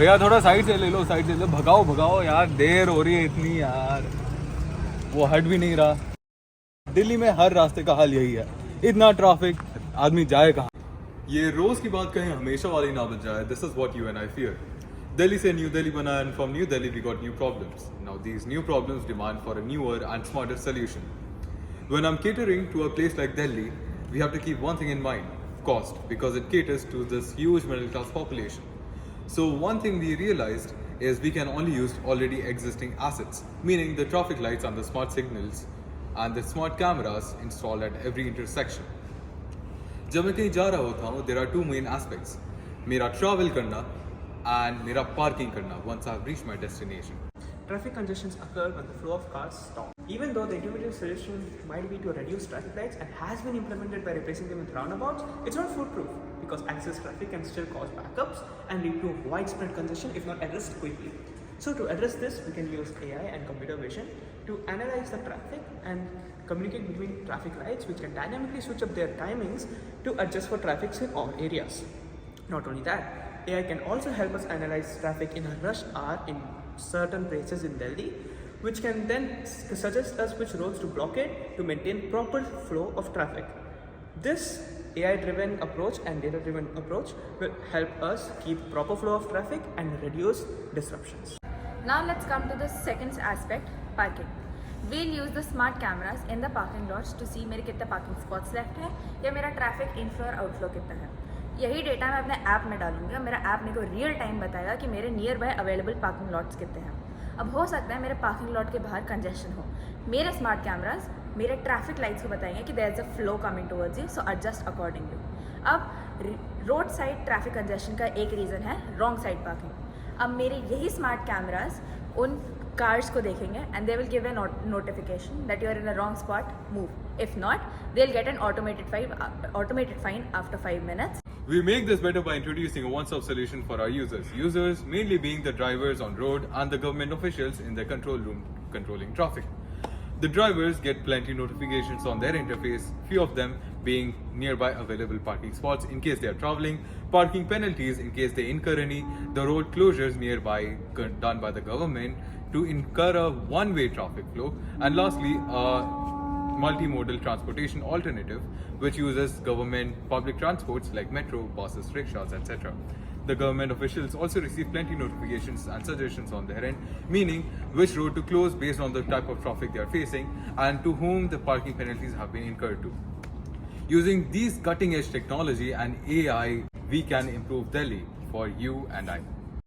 भैया थोड़ा साइड से ले लो, साइड से ले लो, भगाओ भगाओ यार, देर हो रही है इतनी यार, वो हट भी नहीं रहा। दिल्ली में हर रास्ते का हाल यही है, इतना ट्रैफिक, आदमी जाए कहाँ। ये रोज की बात कहें हमेशा वाली ना बन जाए। This is what you and I fear. Delhi से न्यू दिल्ली बना and from New Delhi we got new problems. Now these new problems demand for a newer and smarter solution. When I'm catering to a place like Delhi, we have to keep one thing in mind: cost, because it caters to this huge middle class population. So one thing we realized is we can only use already existing assets, meaning the traffic lights and the smart signals and the smart cameras installed at every intersection. जब मैं कहीं जा रहा होता हूँ, there are two main aspects: मेरा travel करना and मेरा parking करना once I've reached my destination. Traffic congestions occur when the flow of cars stop. Even though the individual solution might be to reduce traffic lights and has been implemented by replacing them with roundabouts, it's not foolproof because excess traffic can still cause backups and lead to widespread congestion if not addressed quickly. So to address this, we can use AI and computer vision to analyze the traffic and communicate between traffic lights, which can dynamically switch up their timings to adjust for traffic in all areas. Not only that, AI can also help us analyze traffic in a rush hour in certain places in Delhi, which can then suggest us which roads to blockade to maintain proper flow of traffic. This AI-driven approach and data-driven approach will help us keep proper flow of traffic and reduce disruptions. Now let's come to the second aspect, parking. We'll use the smart cameras in the parking lots to see मेरे कितने parking spots left हैं या मेरा traffic inflow और outflow कितना है। यही data मैं अपने ऐप में डालूंगी और मेरा ऐप मेरे को रियल टाइम बताएगा कि मेरे near by available parking lots कितने हैं। अब हो सकता है मेरे पार्किंग लॉट के बाहर कंजेशन हो, मेरे स्मार्ट कैमराज मेरे ट्रैफिक लाइट्स को बताएंगे कि there is a flow coming towards you, so adjust accordingly. अब रोड साइड ट्रैफिक कंजेशन का एक रीज़न है रॉन्ग साइड पार्किंग। अब मेरे यही स्मार्ट कैमराज उन कार्स को देखेंगे and they will give a notification that you are in a wrong spot, move. If not, they will get an automated fine after 5 minutes. We make this better by introducing a one-stop solution for our users. Users mainly being the drivers on road and the government officials in the control room controlling traffic. The drivers get plenty notifications on their interface, few of them being nearby available parking spots in case they are traveling, parking penalties in case they incur any, the road closures nearby done by the government to incur a one-way traffic flow, and lastly, multimodal transportation alternative which uses government public transports like metro, buses, rickshaws, etc. The government officials also receive plenty notifications and suggestions on their end, meaning which road to close based on the type of traffic they are facing and to whom the parking penalties have been incurred to. Using these cutting edge technology and AI, we can improve Delhi for you and I.